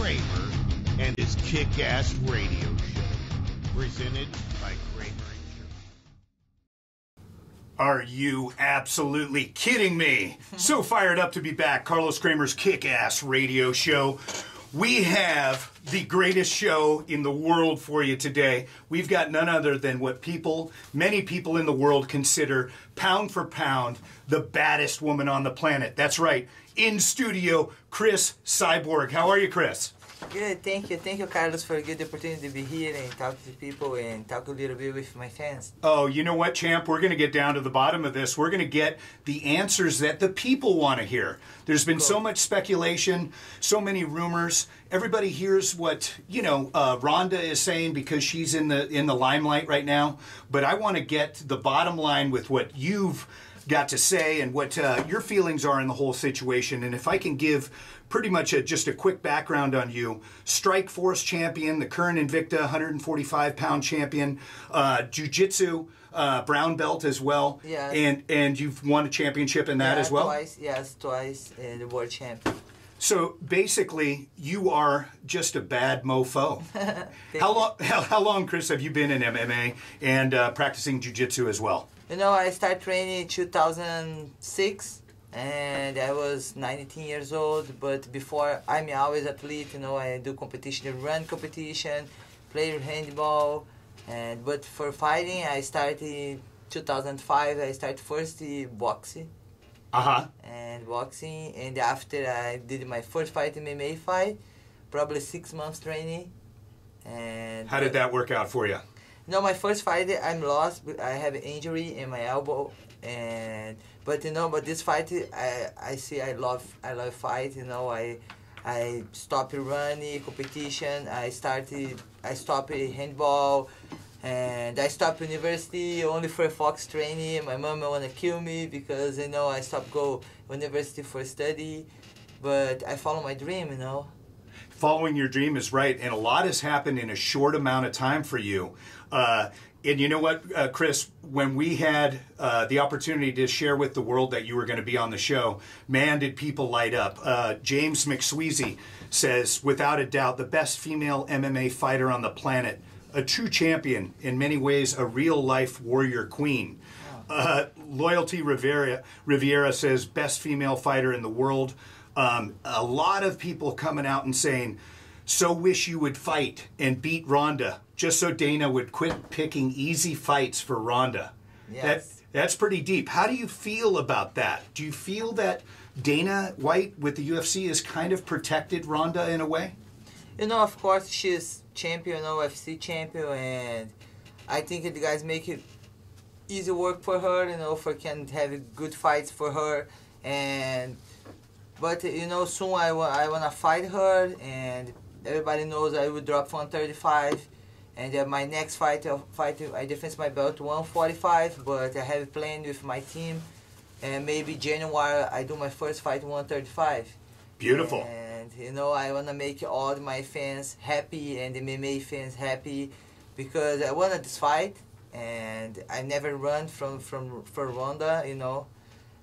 Kremer and his kick-ass radio show, presented by Kremer Insurance. Are you absolutely kidding me? So fired up to be back. Carlos Kremer's kick-ass radio show. We have the greatest show in the world for you today. We've got none other than what many people in the world consider, pound for pound, the baddest woman on the planet. That's right. In studio, Cris Cyborg. How are you, Cris? Good, thank you. Thank you, Carlos, for a good opportunity to be here and talk to people and talk a little bit with my fans. Oh, you know what, champ? We're going to get down to the bottom of this. We're going to get the answers that the people want to hear. There's been so much speculation, so many rumors. Everybody hears what, Ronda is saying because she's in the limelight right now. But I want to get to the bottom line with what you've got to say and what your feelings are in the whole situation. And if I can give pretty much just a quick background on you: Strike Force champion, the current Invicta 145-pound champion, Jiu-Jitsu brown belt as well. Yeah. And you've won a championship in that as well? Twice, yes, twice, the world champion. So basically, you are just a bad mofo. How long, Cris, have you been in MMA and practicing Jiu-Jitsu as well? I started training in 2006. And I was 19 years old, but before, I'm always athlete, I do competition, run competition, play handball, but for fighting, I started in 2005, I started first boxing. And after I did my first fight, MMA fight, probably 6 months training. And how did that work out for you? My first fight, I'm lost, I have an injury in my elbow, but this fight, I love fight. I stopped running competition. I stopped handball, and I stopped university only for Fox training. My mom wanna kill me because I stopped go university for study, but I follow my dream. Following your dream is right, and a lot has happened in a short amount of time for you. And you know what, Cris, when we had the opportunity to share with the world that you were going to be on the show, man, did people light up. James McSweezy says, without a doubt, the best female MMA fighter on the planet, a true champion, in many ways a real-life warrior queen. Loyalty Riviera says, best female fighter in the world. A lot of people coming out and saying, so wish you would fight and beat Ronda, just so Dana would quit picking easy fights for Ronda. Yes. That's pretty deep. How do you feel about that? Do you feel that Dana White with the UFC has kind of protected Ronda in a way? Of course, she's champion, UFC champion, and I think the guys make it easy work for her, for can have good fights for her. But soon I want to fight her, and everybody knows I will drop 135, and my next fight I defend my belt to 145. But I have a plan with my team, and maybe January I do my first fight 135. Beautiful. And I want to make all my fans happy and the MMA fans happy, because I wanted this fight, and I never run for Ronda,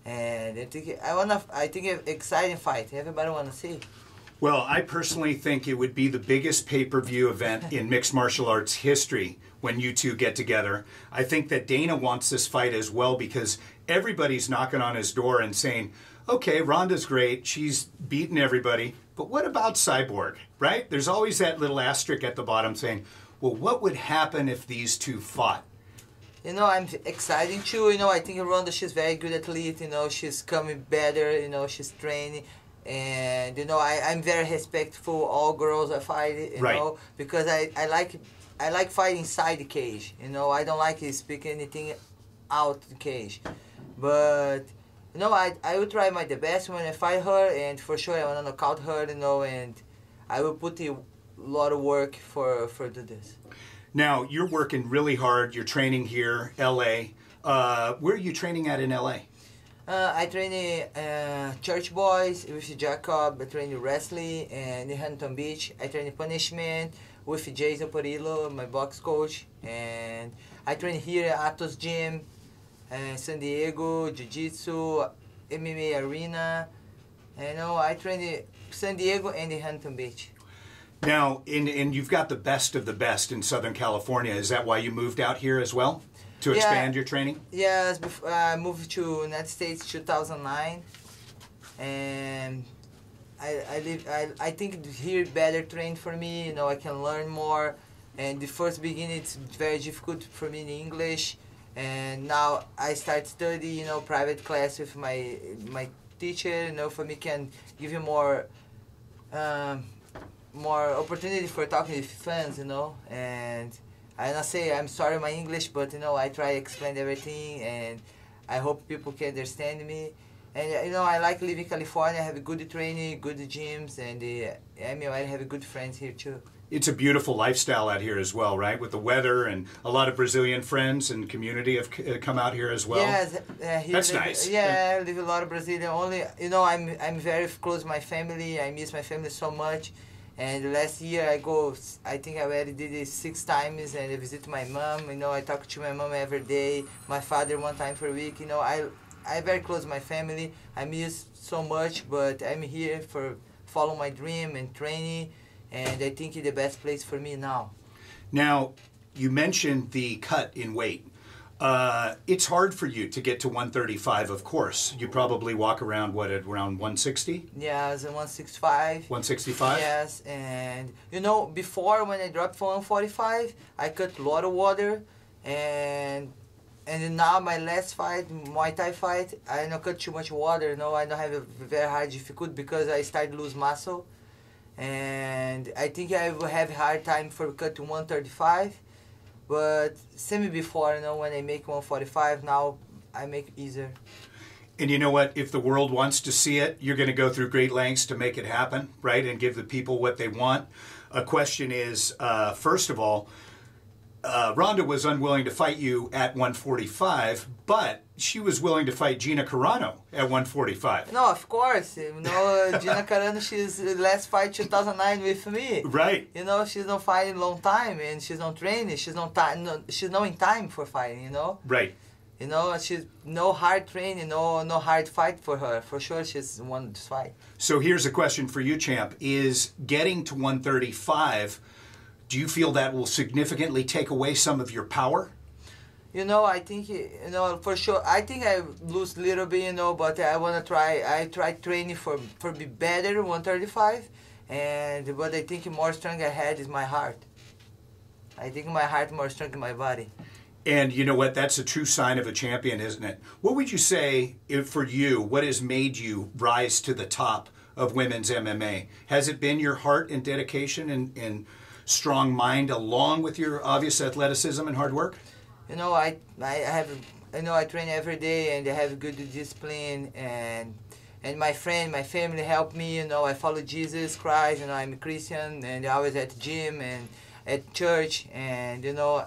And I think it's an exciting fight. Everybody want to see. Well, I personally think it would be the biggest pay-per-view event in mixed martial arts history when you two get together. I think that Dana wants this fight as well, because everybody's knocking on his door and saying, okay, Ronda's great, she's beaten everybody, but what about Cyborg, right? There's always that little asterisk at the bottom saying, well, what would happen if these two fought? I'm excited too. I think Ronda, she's very good athlete. She's coming better. She's training, and I'm very respectful all girls I fight. Because I like fighting inside the cage. I don't like speaking anything out the cage. But I will try the best when I fight her, and for sure I want to knock out her. And I will put a lot of work for do this. Now, you're working really hard. You're training here, L.A. Where are you training at in L.A.? I train Church Boys with Jacob. I train wrestling in Huntington Beach. I train punishment with Jason Perillo, my box coach. And I train here at Atos Gym, San Diego, Jiu-Jitsu, MMA Arena. I train in San Diego and in Huntington Beach. Now, and you've got the best of the best in Southern California. Is that why you moved out here as well? To expand your training? Yes, I moved to United States 2009. And I think here better trained for me, you know, I can learn more. And the first beginning it's very difficult for me in English. And now I start study, you know, private class with my teacher, you know, for me can give you more opportunity for talking with fans, you know. And I not say I'm sorry my English, but you know I try to explain everything, and I hope people can understand me. And you know I like living in California. I have good training, good gyms, and I have good friends here too. It's a beautiful lifestyle out here as well, right? With the weather, and a lot of Brazilian friends and community have come out here as well. Yes, that's nice. Yeah, I live a lot of Brazilian. Only you know I'm very close to my family. I miss my family so much. And last year I think I already did it 6 times, and I visit my mom. You know, I talk to my mom every day. My father 1 time per week. You know, I very close to my family. I miss so much, but I'm here for follow my dream and training. And I think it's the best place for me now. Now, you mentioned the cut in weight. It's hard for you to get to 135, of course. You probably walk around, what, at around 160? Yeah, it's 165. 165? Yes, and you know, before when I dropped from 145, I cut a lot of water, and now my last fight, Muay Thai fight, I don't cut too much water, you know, I don't have a very hard difficulty because I started to lose muscle. And I think I will have a hard time for cut to 135. But same before, you know, when I make 145, now I make easier. And you know what? If the world wants to see it, you're going to go through great lengths to make it happen, right? And give the people what they want. A question is, first of all, Ronda was unwilling to fight you at 145, but she was willing to fight Gina Carano at 145. No, of course. You know, Gina Carano, she's last fight 2009 with me. Right. You know, she's not fighting long time, and she's not training. She's not in time for fighting. You know. Right. You know, she's no hard training, no hard fight for her. For sure, she's won this fight. So here's a question for you, champ: is getting to 135? Do you feel that will significantly take away some of your power? You know, I think, you know, for sure. I think I lose a little bit, you know, but I want to try. I try training for be better 135, but I think more strong I had is my heart. I think my heart more strong than my body. And you know what? That's a true sign of a champion, isn't it? What would you say for you? What has made you rise to the top of women's MMA? Has it been your heart and dedication and strong mind, along with your obvious athleticism and hard work? You know, I train every day, and I have good discipline, and my family help me. You know, I follow Jesus Christ, and I'm a Christian, and I always at the gym and at church, and you know,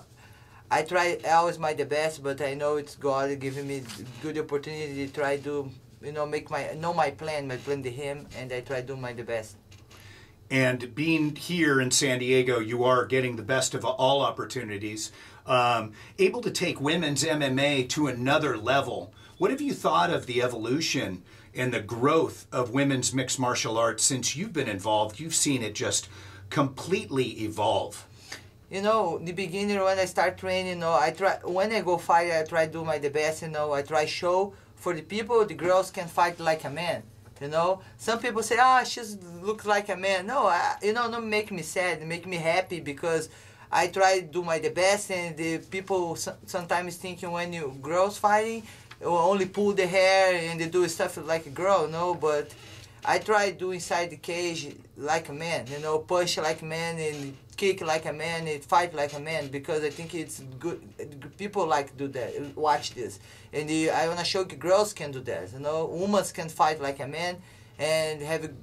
I try always the best, but I know it's God giving me good opportunity to try to, you know, my plan to Him, and I try to do the best. And being here in San Diego, you are getting the best of all opportunities, able to take women's MMA to another level. What have you thought of the evolution and the growth of women's mixed martial arts since you've been involved? You've seen it just completely evolve. You know, the beginning when I start training, you know, when I go fight, I try to do the best, you know, I try show for the people, the girls can fight like a man. You know, some people say, she looks like a man. No, you know, don't make me sad, make me happy, because I try to do the best, and the people sometimes thinking when you girls fighting, you only pull the hair and they do stuff like a girl, no, but I try to do inside the cage like a man, you know, push like a man and kick like a man and fight like a man, because I think it's good. People like to do that, watch this. And I want to show you girls can do that, you know. Women can fight like a man and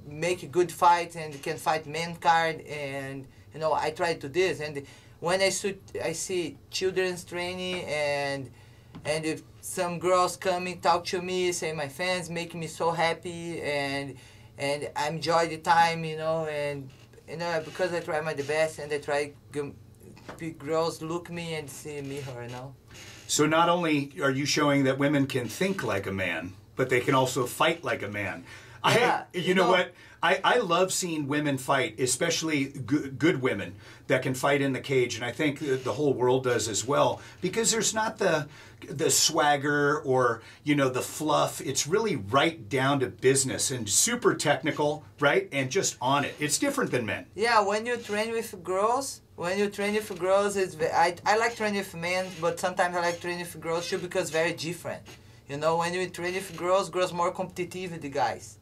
make a good fight, and can fight man card, and you know, I try to do this. And when I see children's training, and if some girls come and talk to me, say my fans, make me so happy, and I enjoy the time, you know, and you know, because I try the best, and I try girls look me and see me, her, you know. So not only are you showing that women can think like a man, but they can also fight like a man. You know what? I love seeing women fight, especially good women that can fight in the cage, and I think the whole world does as well, because there's not the swagger or, you know, the fluff. It's really right down to business and super technical, right? And just on it. It's different than men. Yeah, when you train with girls, it's I like training with men, but sometimes I like training with girls too, because very different. You know, when you train with girls more competitive with the guys.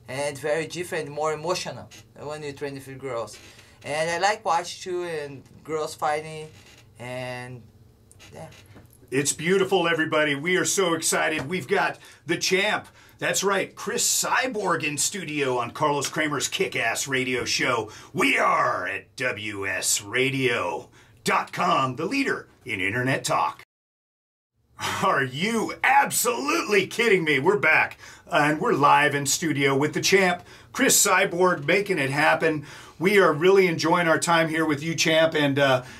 And it's very different, more emotional when you train with girls. And I like watch too, and girls fighting, and yeah. It's beautiful, everybody. We are so excited. We've got the champ. That's right, Cris Cyborg in studio on Carlos Kremer's Kick-Ass Radio Show. We are at WSRadio.com, the leader in Internet talk. Are you absolutely kidding me? We're back, and we're live in studio with the champ, Cris Cyborg, making it happen. We are really enjoying our time here with you, champ, and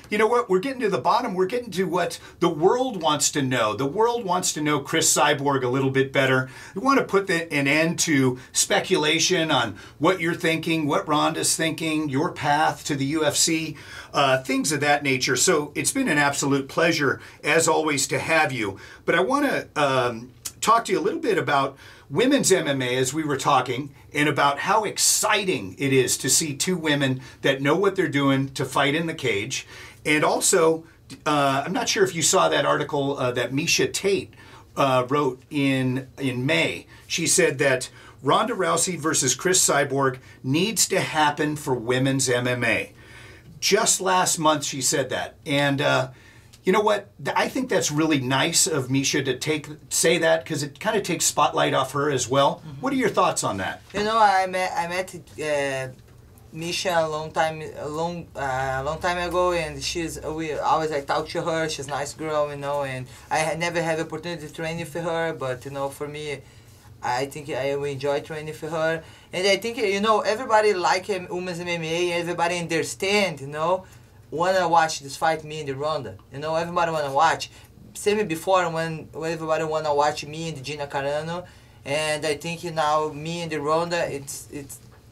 you know what? We're getting to the bottom. We're getting to what the world wants to know. The world wants to know Cris Cyborg a little bit better. We want to put an end to speculation on what you're thinking, what Ronda's thinking, your path to the UFC, things of that nature. So it's been an absolute pleasure, as always, to have you. But I want to talk to you a little bit about women's MMA, as we were talking, and about how exciting it is to see two women that know what they're doing to fight in the cage. And also, I'm not sure if you saw that article that Miesha Tate wrote in May. She said that Ronda Rousey versus Cris Cyborg needs to happen for women's MMA. Just last month she said that. And you know what? I think that's really nice of Miesha to say that, because it kind of takes spotlight off her as well. Mm-hmm. What are your thoughts on that? You know, I met Miesha a long time ago, and I talk to her. She's a nice girl, you know, and I had never had the opportunity to train with her, but you know, for me, I think I will enjoy training with her. And I think, you know, everybody like women's MMA, everybody understand, you know, wanna watch this fight, me and the Ronda. You know, everybody wanna watch. Same before when everybody wanna watch me and Gina Carano, and I think now me and the Ronda, it's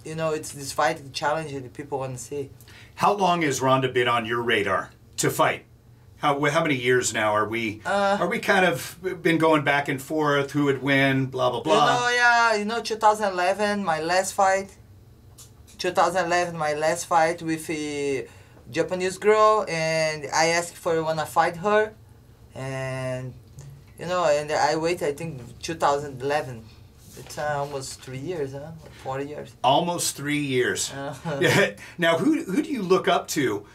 you know, it's this fight challenge that people wanna see. How long has Ronda been on your radar to fight? How many years now are we kind of been going back and forth, who would win, blah blah blah? You know, 2011, my last fight. 2011, my last fight with a Japanese girl, and I asked for wanna fight her, and you know, and I waited, I think 2011. It's almost 3 years, huh? 4 years. Almost 3 years. Now, who do you look up to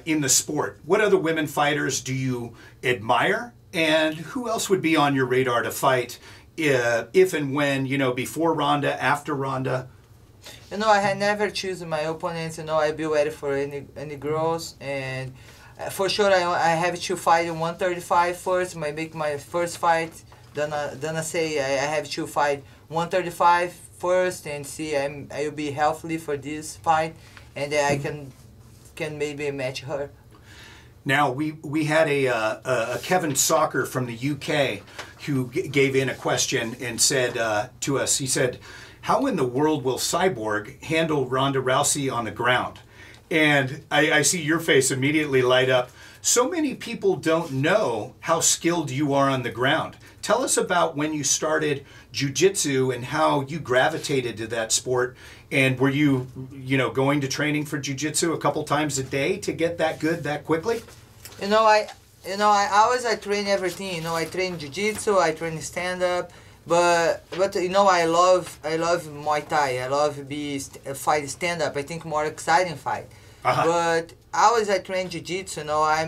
in the sport? What other women fighters do you admire, and who else would be on your radar to fight if and when, you know, before Ronda, after Ronda? You know, I had never chosen my opponents. You know, I be ready for any girls, and for sure I have to fight in 135 first. I make my first fight. Then I say I have to fight 135 first and see I will be healthy for this fight, and then I can maybe match her. Now, we had a Kevin Soccer from the UK who gave in a question and said to us, he said, how in the world will Cyborg handle Ronda Rousey on the ground? And I see your face immediately light up. So many people don't know how skilled you are on the ground. Tell us about when you started jiu-jitsu and how you gravitated to that sport. And were you know, going to training for jiu-jitsu a couple times a day to get that good that quickly? You know, I always train everything. You know, I train jiu-jitsu, I train stand-up. But you know, I love Muay Thai. I love fight stand up. I think more exciting fight. But I train jiu-jitsu. You know, I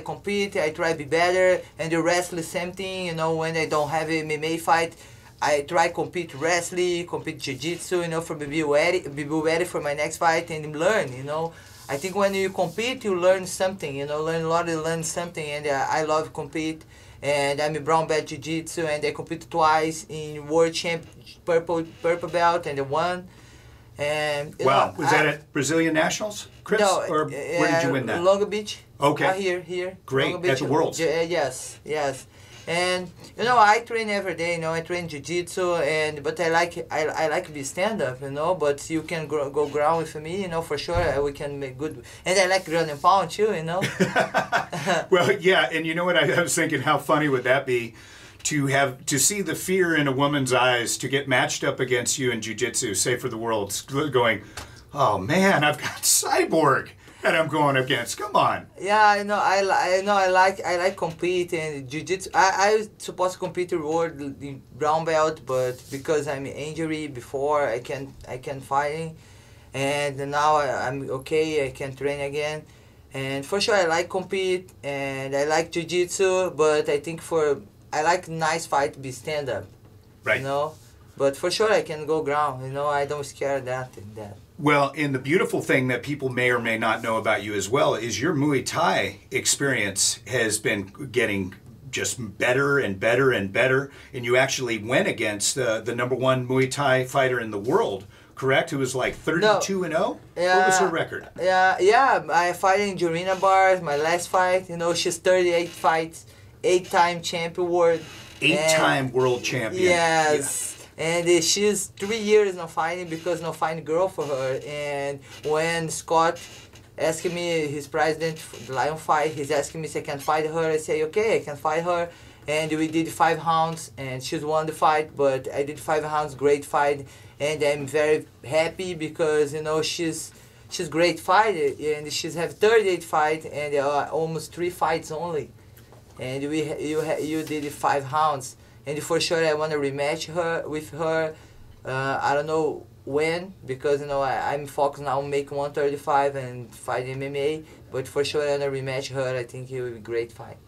compete. I try to be better. And the wrestling, same thing. You know, when I don't have a MMA fight, I try compete wrestling, compete jiu-jitsu. You know, for be ready for my next fight and learn. You know, I think when you compete, you learn something. You know, learn something. And I love compete. And I'm a brown belt jiu-jitsu, and I competed twice in world champ purple belt, and I won. And wow, was that at Brazilian Nationals, Cris? No, or where did you win that? Long Beach. Okay. Here. Great, Long Beach. at the Worlds. Yes. And you know, I train every day. You know, I train jiu-jitsu, but I like be stand up. You know, but you can go ground with me. You know, for sure we can make good. And I like ground and pound too. You know. Well, yeah, and you know what? I was thinking, how funny would that be? To see the fear in a woman's eyes to get matched up against you in jiu-jitsu, say for the world, going, oh man, I've got Cyborg that I'm going against. Come on. Yeah, I know. I like compete in jiu-jitsu. I was supposed to compete in world in brown belt, but because I'm injured before, I can fighting, and now I'm okay. I can train again, and for sure I like compete and I like jiu-jitsu, but I think I like nice fight to be stand up, Right. You know, but for sure I can go ground. You know, I don't scare that. Well, and the beautiful thing that people may or may not know about you as well is your Muay Thai experience has been getting just better and better and better. And you actually went against the #1 Muay Thai fighter in the world, correct? Who was like 32-0? Yeah. What was her record? Yeah. I fight in Jorina Bars, my last fight. You know, she's 38 fights, 8-time champion world. 8-time world champion. Yes. Yeah. And she's 3 years not fighting because not find girl for her. And when Scott asked me, his president for the Lion fight, he's asking me if I can fight her. I say, okay, I can fight her. And we did 5 rounds, and she's won the fight. But I did 5 rounds, great fight, and I'm very happy because you know she's great fighter, and she's have 38 fights and almost 3 fights only. And you did 5 rounds. And for sure I want to rematch with her. I don't know when, because you know I'm focused now on make 135 and fight MMA. But for sure I want to rematch her. I think it will be a great fight.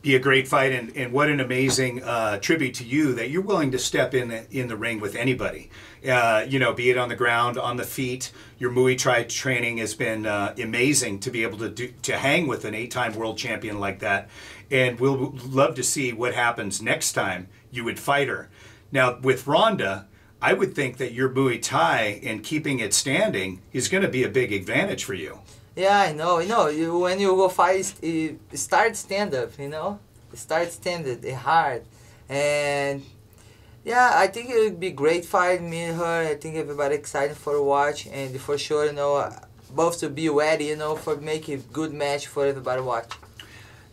Be a great fight, and what an amazing tribute to you that you're willing to step in the ring with anybody. You know, be it on the ground, on the feet. Your Muay Thai training has been amazing to be able to hang with an 8-time world champion like that. And we'll love to see what happens next time you would fight her. Now, with Ronda, I would think that your Muay Thai and keeping it standing is going to be a big advantage for you. Yeah, I know. When you go fight, start stand up. You know, start stand up. It's hard, and yeah, I think it would be great fight. Me and her. I think everybody excited for watch, and for sure, you know, both to be ready. You know, for make a good match for everybody watch.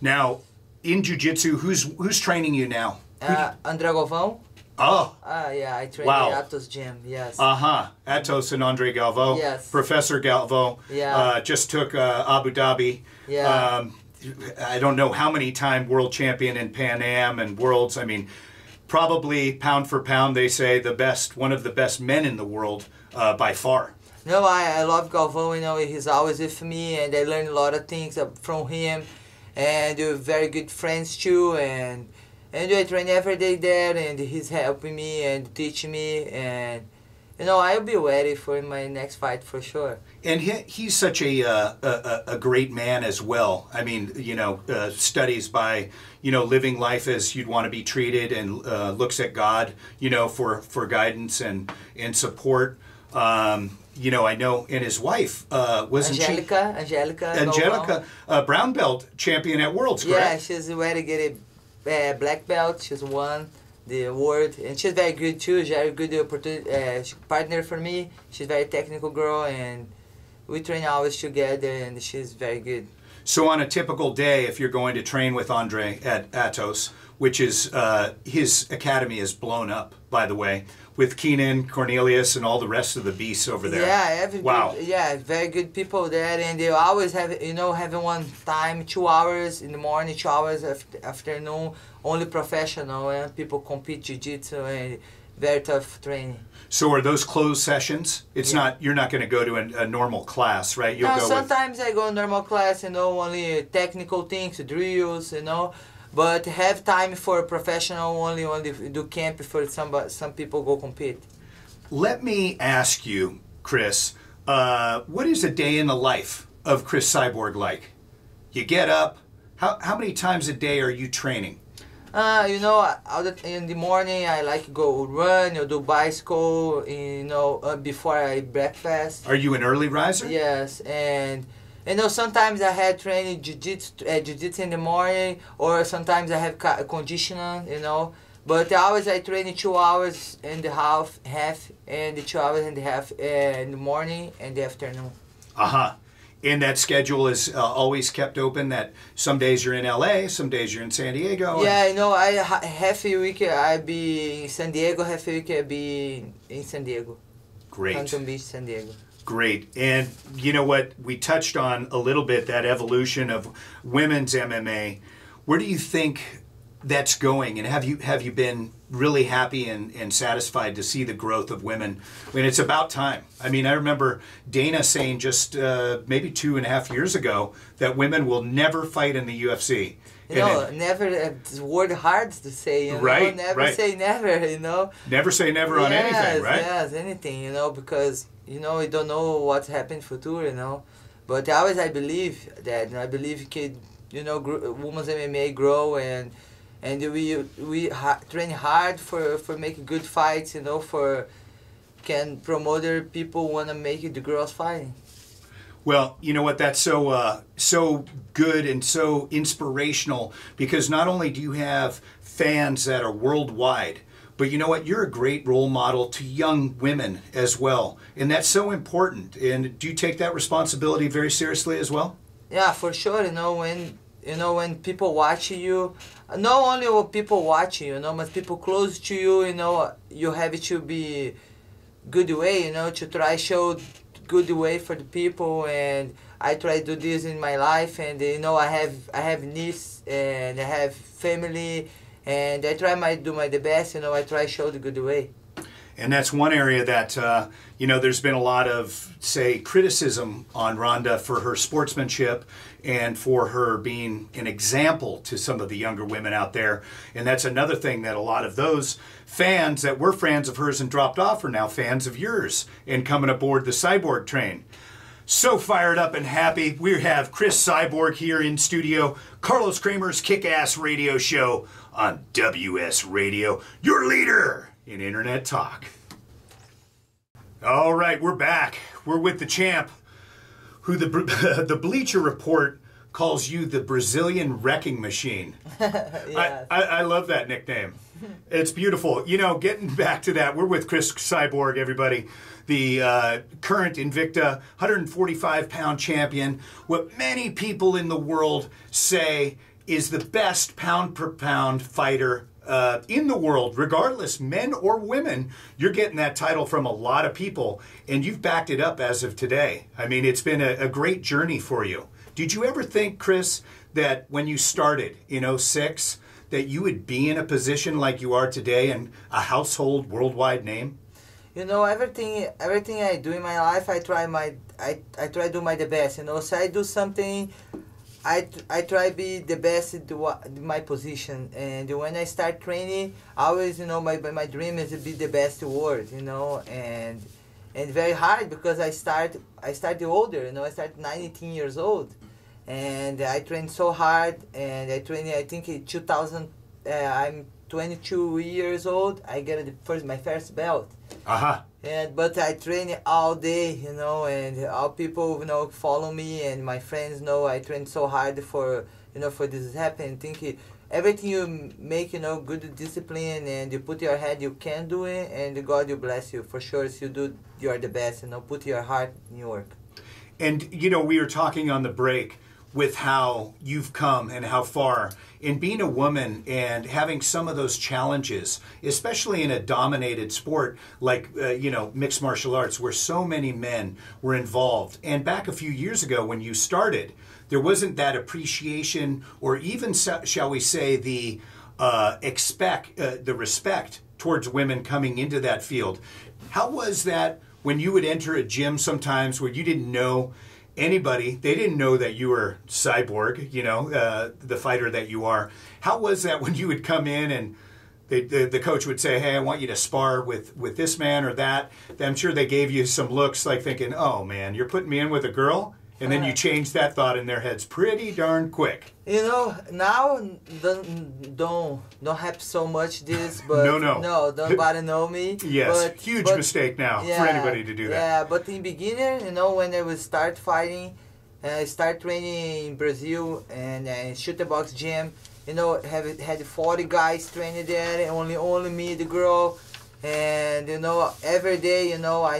Now, in jiu-jitsu, who's training you now? André Galvão. Oh. Yeah, I train at Atos Gym, yes. Atos and Andre Galvão. Yes. Professor Galvão. Yeah. Just took Abu Dhabi. Yeah. I don't know how many time world champion in Pan Am and Worlds. I mean, probably pound for pound, they say one of the best men in the world by far. No, I love Galvão, you know, he's always with me, and I learn a lot of things from him, and we're very good friends too, and I train every day there, and he's helping me and teaching me, and you know, I'll be ready for my next fight for sure. And he's such a great man as well. I mean, you know, studies by, you know, living life as you'd want to be treated, and looks at God, you know, for guidance and support. You know, I know, and his wife, wasn't Angelica, brown belt champion at Worlds, correct? Yeah, she's ready to get a black belt. She's won the award, and she's very good too. She's a good opportunity, partner for me. She's a very technical girl, and we train always together, and she's very good. So on a typical day, if you're going to train with Andre at Atos, which is, his academy is blown up, by the way, with Keenan, Cornelius, and all the rest of the beasts over there. Yeah, wow. Very good people there, and they always have, you know, having one time, 2 hours in the morning, 2 hours afternoon, only professional, and people compete jiu-jitsu, and very tough training. So are those closed sessions? It's not, you're not going to go to a normal class, right? You'll go sometimes I go normal class, you know, only technical things, drills, you know. But have time for a professional, only do camp for some people go compete. Let me ask you, Cris, what is a day in the life of Cris Cyborg like? You get up, how many times a day are you training? You know, in the morning I like go run or do bicycle, you know, before I breakfast. Are you an early riser? Yes, and You know, sometimes I had training jiu-jitsu in the morning, or sometimes I have conditioning, you know. But always I train 2 hours and a half, and 2 hours and a half in the morning and the afternoon. Uh-huh. And that schedule is always kept open, that some days you're in LA, some days you're in San Diego? Yeah, you know, half a week I be in San Diego, half a week I be in San Diego. Great. Huntington Beach, San Diego. Great. And you know what? We touched on a little bit that evolution of women's MMA. Where do you think that's going? And have you been really happy and satisfied to see the growth of women? I mean, it's about time. I mean, I remember Dana saying just maybe 2.5 years ago that women will never fight in the UFC. You know, never, it's word hard to say, you know. Right, never right. say never, you know. Never say never on anything, right? Yes, anything, you know, because, you know, we don't know what's happened in future, you know. But always I believe that, and I believe kid, you know, women's MMA grow, and we train hard for making good fights, you know, for can promoter people want to make it the girls fighting. Well, you know what? That's so good and so inspirational, because not only do you have fans that are worldwide, but you know what? You're a great role model to young women as well, and that's so important. And do you take that responsibility very seriously as well? Yeah, for sure. You know, when people watch you, not only when people watch you, you know, but people close to you, you know, you have to be good way, you know, to try show good way for the people. And I try to do this in my life, and you know, I have niece and I have family, and I try do the best, you know. I try show the good way. And that's one area that, you know, there's been a lot of, say, criticism on Ronda for her sportsmanship and for her being an example to some of the younger women out there. And that's another thing that a lot of those fans that were fans of hers and dropped off are now fans of yours and coming aboard the Cyborg train. So fired up and happy. We have Cris Cyborg here in studio. Carlos Kremer's Kick-Ass Radio Show on WS Radio, your leader in Internet talk. All right, we're back. We're with the champ, who the Bleacher Report calls you the Brazilian Wrecking Machine. Yes. I love that nickname. It's beautiful. You know, getting back to that, we're with Cris Cyborg, everybody. The current Invicta 145-pound champion. What many people in the world say is the best pound-per-pound fighter in the world, regardless, men or women. You're getting that title from a lot of people, and you've backed it up as of today. I mean, it's been a great journey for you. Did you ever think, Cris, that when you started in 2006, that you would be in a position like you are today and a household worldwide name? You know, everything I do in my life, I try to do the best. You know, so I do something, I try to be the best in my position. And when I start training, I always, you know, my dream is to be the best in the world, you know, and very hard, because I started older, you know. I started 19 years old, and I trained so hard, and I think in 2000, I'm 22 years old, I get my first belt. Uh-huh. But I train all day, you know, and all people, you know, follow me, and my friends know I train so hard for this to happen. I think everything you make, you know, good discipline, and you put your head, you can do it, and God will bless you for sure. If you do, you are the best, you know. Put your heart in your work. And, you know, we were talking on the break with how you've come and how far in being a woman and having some of those challenges, especially in a dominated sport like, you know, mixed martial arts, where so many men were involved. And back a few years ago when you started, there wasn't that appreciation, or even, shall we say, the respect towards women coming into that field. How was that when you would enter a gym sometimes where you didn't know anybody? They didn't know that you were Cyborg, you know, the fighter that you are. How was that when you would come in and the coach would say, hey, I want you to spar with this man or that? I'm sure they gave you some looks like thinking, oh man, you're putting me in with a girl? And then you changed that thought in their heads pretty darn quick. You know, now don't have so much this, but no, nobody know me. Yes, huge mistake now for anybody to do that. Yeah, but in beginner, you know, when I would start fighting, And I started training in Brazil and shoot the box gym. You know, had 40 guys training there, and only me, the girl. And you know, every day, you know, I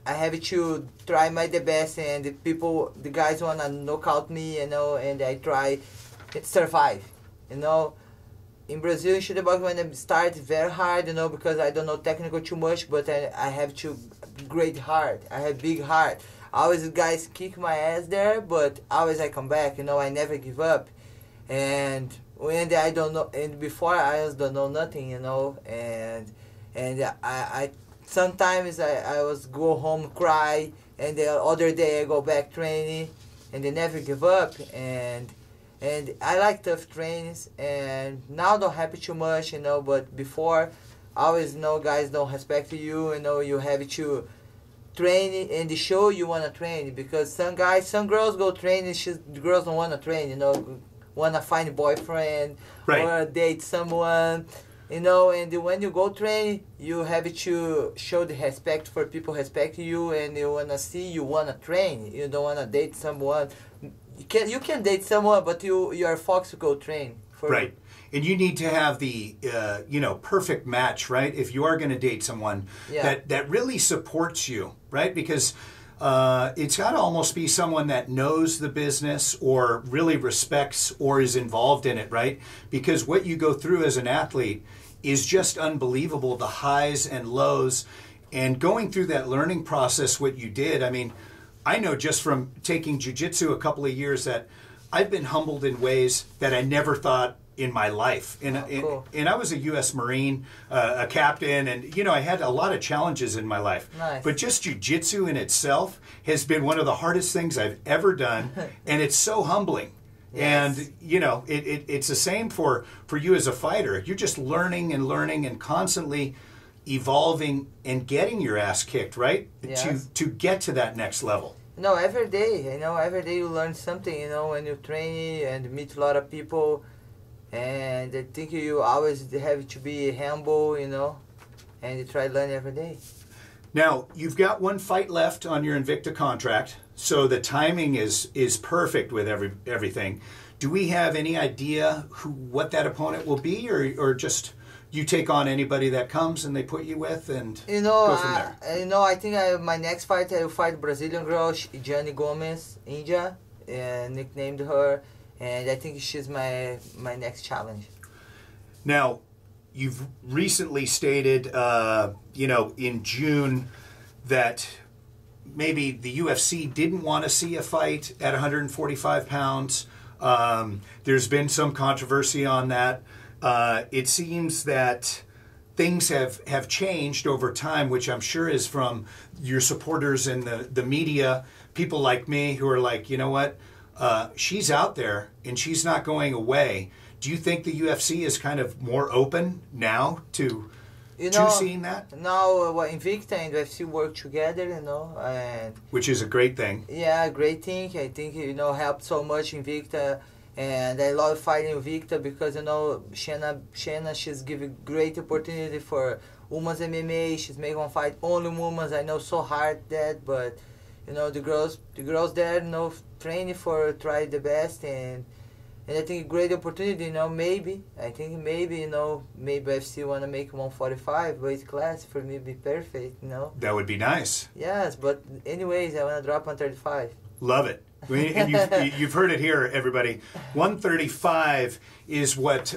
have to try the best, and the guys wanna knock out me, you know, and I try to survive, you know. In Brazil, shoot the box when I start very hard, you know, because I don't know technical too much, but I have to great heart. I have big heart. Always the guys kick my ass there, but always I come back, you know. I never give up. And when I don't know, and before I just don't know nothing, you know, and I sometimes I was go home cry, and the other day I go back training, and they never give up, and I like tough trainings, and now don't happen too much, you know, but before I always know guys don't respect you, you know, you have to train in the show you wanna train, because some girls go train, the girls don't wanna train, you know, wanna find a boyfriend, right, or date someone, you know, and when you go train, you have to show the respect for people respect you, and you wanna train. You don't wanna date someone. You can date someone, but you are focused to go train. Right, and you need to have the perfect match, right? If you are going to date someone that really supports you, right? Because it's got to almost be someone that knows the business or really respects or is involved in it, right? Because what you go through as an athlete is just unbelievable, the highs and lows. And going through that learning process, what you did, I mean, I know just from taking jiu-jitsu a couple of years that I've been humbled in ways that I never thought in my life. And I was a U.S. Marine, a captain, and, you know, I had a lot of challenges in my life. Nice. But just jiu-jitsu in itself has been one of the hardest things I've ever done, and it's so humbling. Yes. And, you know, it's the same for you as a fighter. You're just learning and constantly evolving and getting your ass kicked, right? Yes. To get to that next level. No, every day, you know, every day you learn something, you know, when you train and meet a lot of people. And I think you always have to be humble, you know, and you try to learn every day. Now, you've got one fight left on your Invicta contract, so the timing is perfect with everything. Do we have any idea what that opponent will be, or just you take on anybody that comes and they put you with, and go from there? You know, I think my next fight I will fight Brazilian girl, Gianni Gomez, India, nicknamed her, and I think she's my next challenge. Now, you've recently stated, in June that maybe the UFC didn't want to see a fight at 145 pounds. There's been some controversy on that. It seems that things have changed over time, which I'm sure is from your supporters and the media, people like me who are like, you know what, she's out there and she's not going away. Do you think the UFC is kind of more open now to seeing that? Now, Invicta and UFC work together, you know, and which is a great thing. Yeah, great thing. I think, you know, helped so much Invicta, and I love fighting Invicta because, you know, Shanna, she's giving great opportunity for women's MMA. She's making one fight only women's. I know so hard that, but you know, the girls there, you know, training for try the best, and I think great opportunity, you know, maybe you know, maybe FC want to make 145 weight class for me be perfect, you know. That would be nice. Yes, but anyways, I want to drop 135. Love it. And you've heard it here, everybody. 135 is what,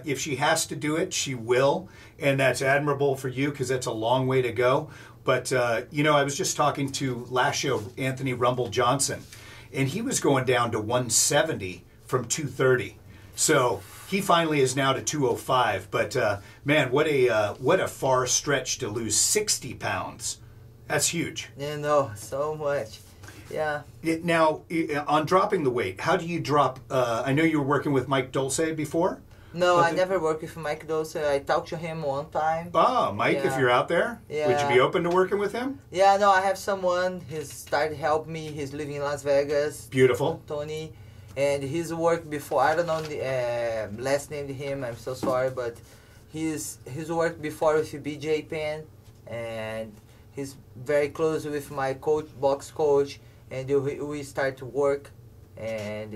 if she has to do it, she will. And that's admirable for you because that's a long way to go. But, you know, I was just talking to last show, Anthony Rumble Johnson, and he was going down to 170 from 230. So he finally is now to 205. But, man, what a far stretch to lose 60 pounds. That's huge. You know, so much. Yeah. Now, on dropping the weight, how do you drop? I know you were working with Mike Dulce before. No, I never worked with Mike Dulce. I talked to him one time. Ah, Mike, if you're out there, would you be open to working with him? Yeah, no, I have someone. He's started help me. He's living in Las Vegas. Beautiful. Tony. And his work before, I don't know the last name to him, I'm so sorry, but his work before with BJ Penn, and he's very close with my box coach, and we start to work, and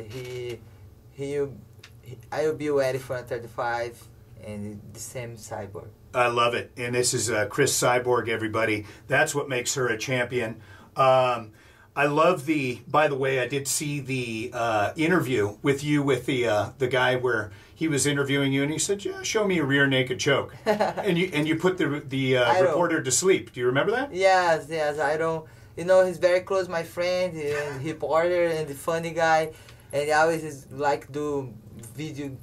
I will be ready for 35, and the same Cyborg. I love it. And this is Cris Cyborg, everybody. That's what makes her a champion. I love by the way, I did see the interview with you with the guy where he was interviewing you, and he said, yeah, show me a rear naked choke. and you put the reporter to sleep. Do you remember that? Yes, I don't, he's very close, my friend, and he partner and the funny guy, and he always like do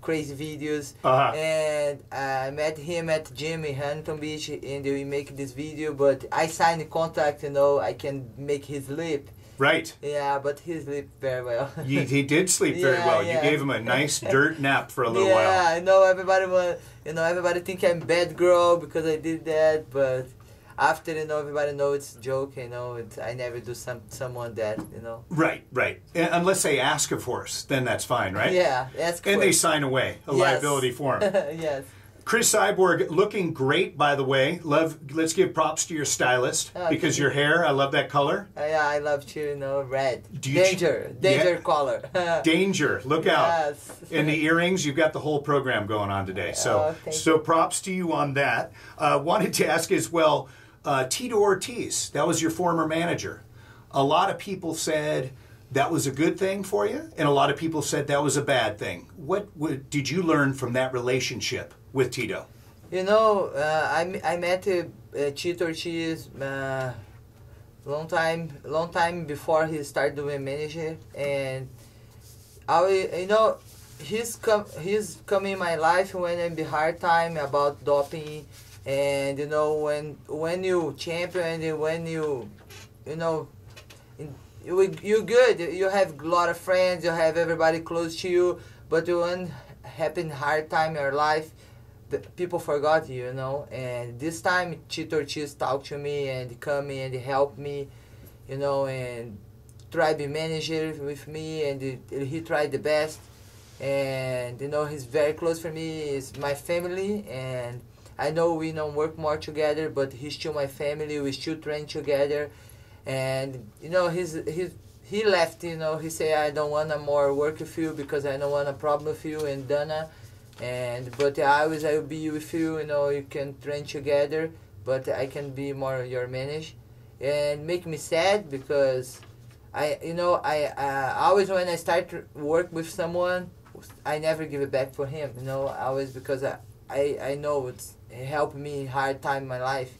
crazy videos. And I met him at the gym in Huntington Beach, and we make this video, but I signed a contract, I can make his lip. Right. Yeah, but he slept very well. He did sleep very well. Yeah. You gave him a nice dirt nap for a little while. Yeah, I know everybody think I'm bad girl because I did that, but after, everybody know it's a joke, I never do someone that, Right. Unless they ask, of course, then that's fine, right? Yeah, that's cool. And they sign away a liability form. Yes. Cris Cyborg, looking great, by the way. Let's give props to your stylist because your hair, I love that color. Yeah, I love to, red. Danger color. Danger, look out. Yes. And the earrings, you've got the whole program going on today. So props to you on that. Wanted to ask as well, Tito Ortiz, that was your former manager. A lot of people said that was a good thing for you, and a lot of people said that was a bad thing. What did you learn from that relationship with Tito? I met Tito Ortiz long time before he started doing manager, and he's come in my life when I'm the hard time about doping, and when you champion and when you're good, you have a lot of friends, you have everybody close to you, but when happen hard time in your life, people forgot you, and this time Tito Ortiz talked to me and come in and help me, and try to be manager with me, and he tried the best, and he's very close for me. He's my family, and I know we don't work more together, but he's still my family. We still train together, and he left. He said, I don't want to more work with you because I don't want a problem with you and Dana. But I will be with you. You can train together, but I can be more your manager, and make me sad because I always when I start to work with someone, I never give it back for him. Always because I know it helped me hard time in my life,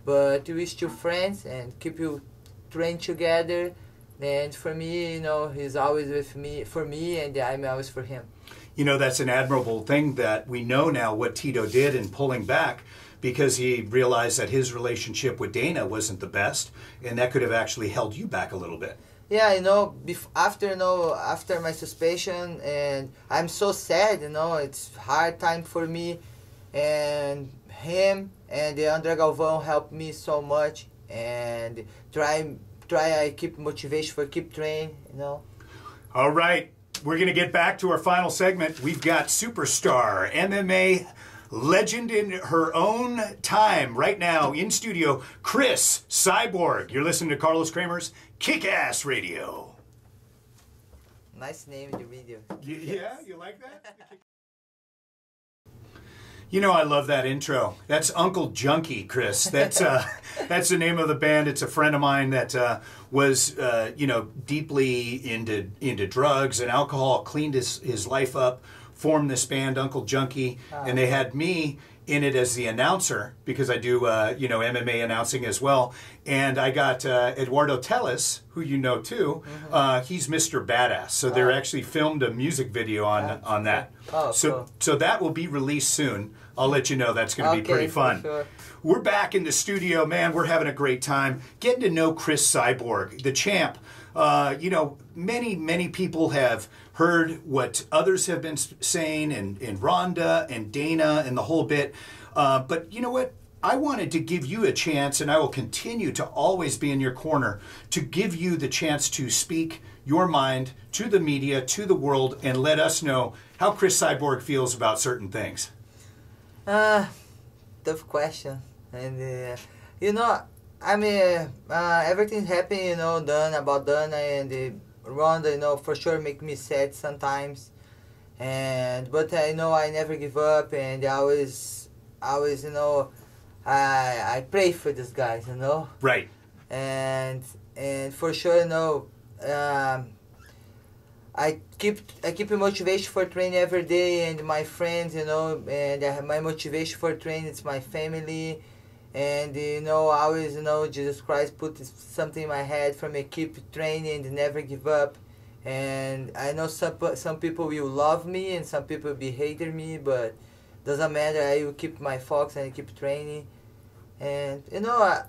but we still friends and keep you train together. And for me, he's always with me for me, and I'm always for him. That's an admirable thing that we know now what Tito did in pulling back, because he realized that his relationship with Dana wasn't the best, and that could have actually held you back a little bit. Yeah, after my suspension, and I'm so sad, it's hard time for me, and him and Andre Galvão helped me so much, and I keep motivation for keep training, All right. We're going to get back to our final segment. We've got superstar MMA legend in her own time right now in studio, Cris Cyborg. You're listening to Carlos Kremer's Kick-Ass Radio. Nice name in the video. Yeah, you like that? I love that intro. That's Uncle Junkie, Cris. That's the name of the band. It's a friend of mine that was deeply into drugs and alcohol, cleaned his life up, formed this band, Uncle Junkie, and they had me in it as the announcer because I do MMA announcing as well. And I got Eduardo Telles, who you know too. He's Mr. Badass. So they actually filmed a music video on that. Oh, cool. So that will be released soon. I'll let you know. That's going to be pretty fun. Sure. We're back in the studio, man. We're having a great time getting to know Cris Cyborg, the champ. Many people have heard what others have been saying, and Ronda and Dana and the whole bit. But you know what? I wanted to give you a chance, and I will continue to always be in your corner, to give you the chance to speak your mind to the media, to the world, and let us know how Cris Cyborg feels about certain things. Tough question. And, I mean, everything's happy, you know, done, and the Ronda, you know, for sure make me sad sometimes. But I know I never give up, and I always, you know, I pray for these guys, you know. Right. And for sure, you know, I keep a motivation for training every day, and my friends, you know, and I have my motivation for training. It's my family, and you know, I always, you know, Jesus Christ put something in my head for me keep training and never give up. And I know some people will love me and some people will be hating me, but doesn't matter. I will keep my focus and keep training, and you know,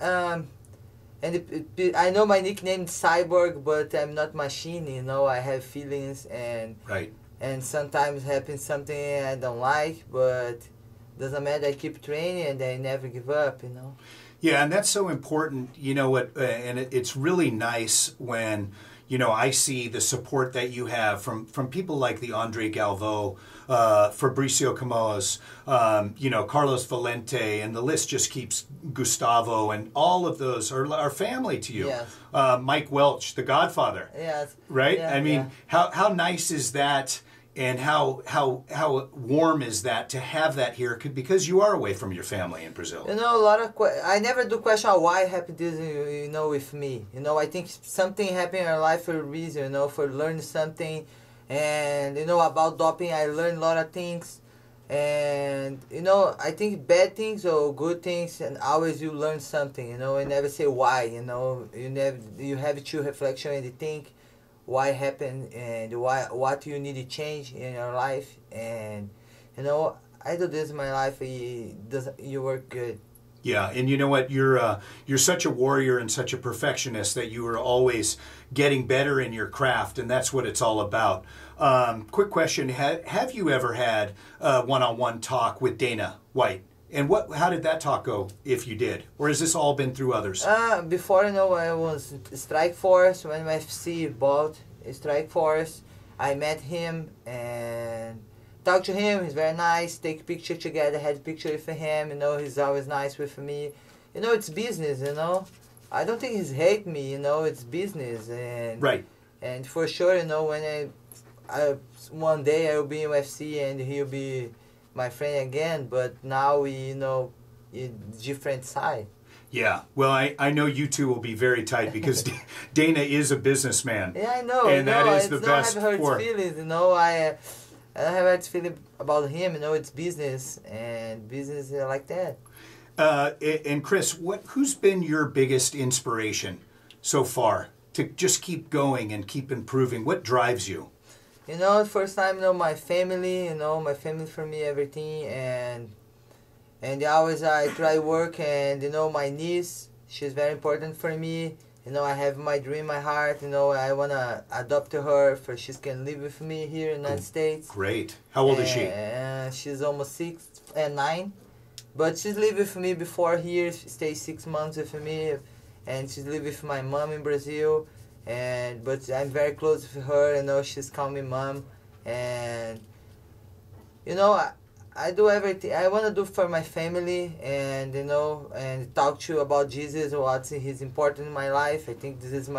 I know my nickname is Cyborg, but I'm not machine. You know, I have feelings, and right. And sometimes happens something I don't like, but doesn't matter. I keep training and I never give up. You know. Yeah, and that's so important. You know what? And it's really nice when, you know, I see the support that you have from people like the Andre Galvo, Fabricio Camões, you know, Carlos Valente, and the list just keeps, Gustavo, and all of those are family to you. Yes. Mike Welch, the Godfather. Yes. Right? Yeah, I mean, yeah. how nice is that, and how warm is that to have that here, because you are away from your family in Brazil. You know, a lot of I never do question why happened this, you know, with me. You know, I think something happened in our life for a reason, you know, for learning something. And, you know, about doping, I learned a lot of things. And, you know, I think bad things or good things, and always you learn something, you know, and never say why, you know. You have to reflection and think why happened and what you need to change in your life. And, you know, I do this in my life, you work good. Yeah, and you know what? You're such a warrior and such a perfectionist that you are always getting better in your craft, and that's what it's all about. Quick question: have you ever had a one-on-one talk with Dana White? And how did that talk go, if you did, or has this all been through others? Before, you know, I was Strike Force when my FC bought Strike Force. I met him and talk to him. He's very nice. Take picture together. Had picture with him. You know, he's always nice with me. You know, it's business. You know, I don't think he's hate me. You know, it's business. And right. And for sure, you know, when I one day I will be in UFC and he'll be my friend again. But now we, you know, in different side. Yeah, well, I know you two will be very tight because Dana is a businessman. Yeah, I know. And that is the best I have hurt feelings. You know, I don't have hurt feeling about him. You know, it's business, and business is like that. And Cris, who's been your biggest inspiration so far to just keep going and keep improving? What drives you? You know, first time, you know, my family. You know, my family for me everything, and always I try work, and you know, my niece, she's very important for me. You know, I have my dream in my heart. You know, I wanna adopt her for she can live with me here in the United States. Great. How old is she? She's almost 9, but she's lived with me before here. She stays 6 months with me, and she's lived with my mom in Brazil. But I'm very close with her. You know, she's called me mom, and you know, I do everything I want to do for my family, and you know, and talk to you about Jesus, what's He's important in my life. I think this is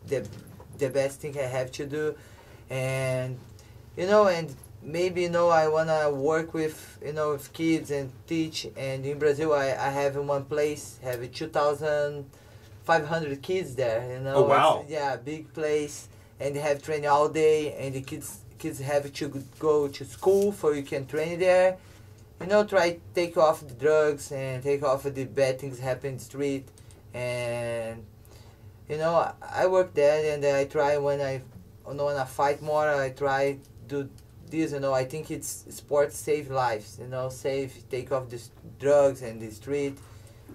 the best thing I have to do, and you know, and maybe, you know, I wanna work with, you know, with kids and teach. And in Brazil, I have in one place have 2,500 kids there. You know, oh wow, yeah, big place, and they have training all day, and the kids have to go to school for you can train there. You know, try take off the drugs and take off the bad things happen in the street. And you know, I work there, and I try when I wanna fight more, I try do this. You know, I think it's sports save lives. You know, take off the drugs and the street.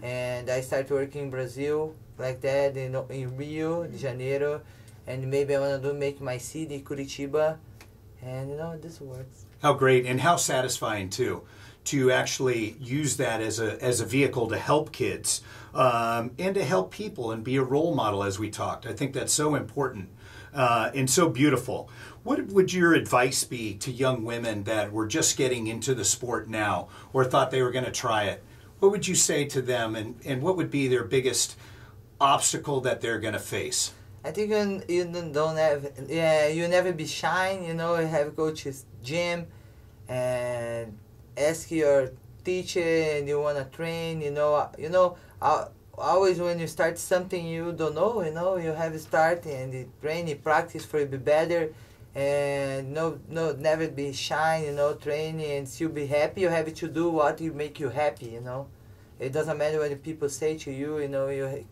And I start working in Brazil like that, you know, in Rio de Janeiro, and maybe I wanna make my city Curitiba. And you know, this works. How great, and how satisfying too, to actually use that as a vehicle to help kids and to help people and be a role model, as we talked. I think that's so important and so beautiful. What would your advice be to young women that were just getting into the sport now or thought they were going to try it? what would you say to them, and what would be their biggest obstacle that they're going to face? I think you don't have, yeah, you never be shy, you know, you have to go to gym and ask your teacher and you want to train, always when you start something you don't know, you have to start and train, practice for you be better, and never be shy, train and still be happy. You have to do what you make you happy, It doesn't matter what the people say to you, you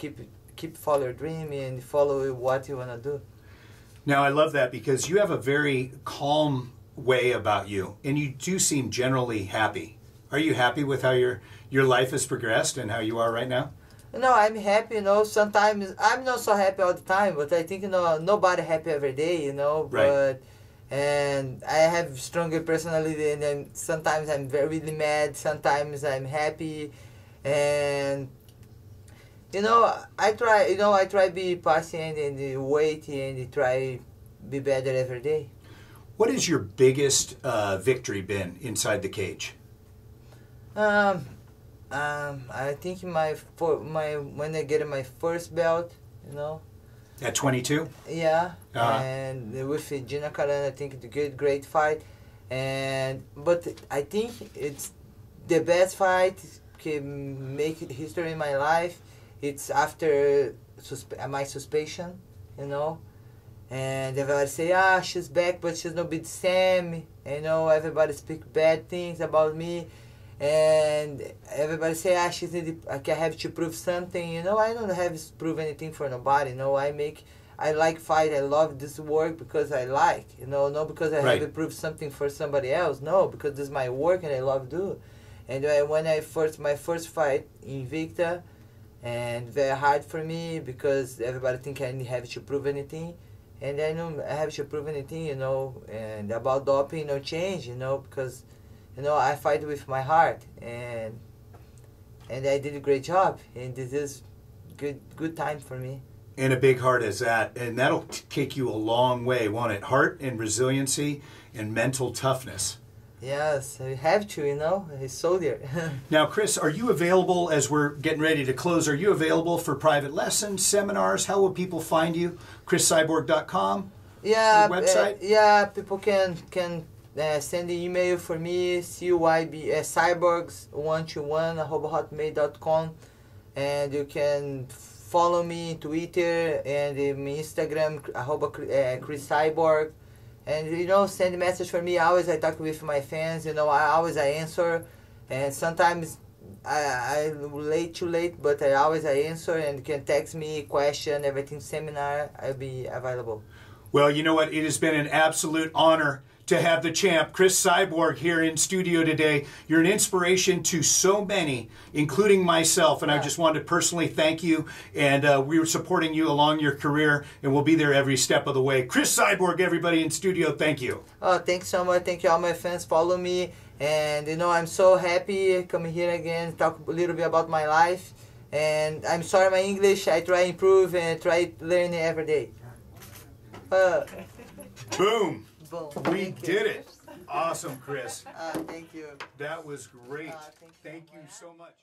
keep follow your dream and follow what you want to do. Now, I love that because you have a very calm way about you, and you do seem generally happy. Are you happy with how your life has progressed and how you are right now? No, I'm happy, sometimes I'm not so happy all the time, but I think, nobody happy every day, Right. And I have stronger personality, and then sometimes I'm really mad, sometimes I'm happy, and I try be patient and wait and try be better every day. What has your biggest victory been inside the cage? I think when I get my first belt, At 22? Yeah, Uh-huh. and with Gina Carano, I think it's a great fight, but I think it's the best fight can make history in my life. It's after my suspension, and everybody say, she's back, but she's not be the same. Everybody speak bad things about me, and everybody say, I have to prove something. I don't have to prove anything for nobody. I like fight. I love this work because I like. Not because I have to prove something for somebody else. No, because this is my work and I love do. And when my first fight Invicta, and very hard for me because everybody think I have to prove anything, and I don't have to prove anything, and about doping, no change, because, I fight with my heart, and I did a great job, and this is good time for me. And a big heart is that, and that'll take you a long way, won't it? Heart and resiliency and mental toughness. Yes, I have to, it's soldier. Now, Cris, are you available, as we're getting ready to close, are you available for private lessons, seminars? How will people find you? CrisCyborg.com? Yeah, website? People can send an email for me, cyborgs121@hotmail.com, and you can follow me on Twitter and my Instagram, Cris Cyborg. And send a message for me. I talk with my fans. I answer, and sometimes I too late, but I answer, and you can text me question, everything, seminar. I'll be available. Well, you know what? It has been an absolute honor to have the champ, Cris Cyborg, here in studio today. You're an inspiration to so many, including myself, and I just wanted to personally thank you, and we were supporting you along your career, and we'll be there every step of the way. Cris Cyborg, everybody in studio, thank you. Oh, thanks so much. Thank you, all my fans. Follow me, and I'm so happy coming here again, talk a little bit about my life, and I'm sorry my English. I try to improve and try to learn every day. Boom. We Thank did you. it. Awesome, Cris. Thank you. That was great. Thank you Thank you so much.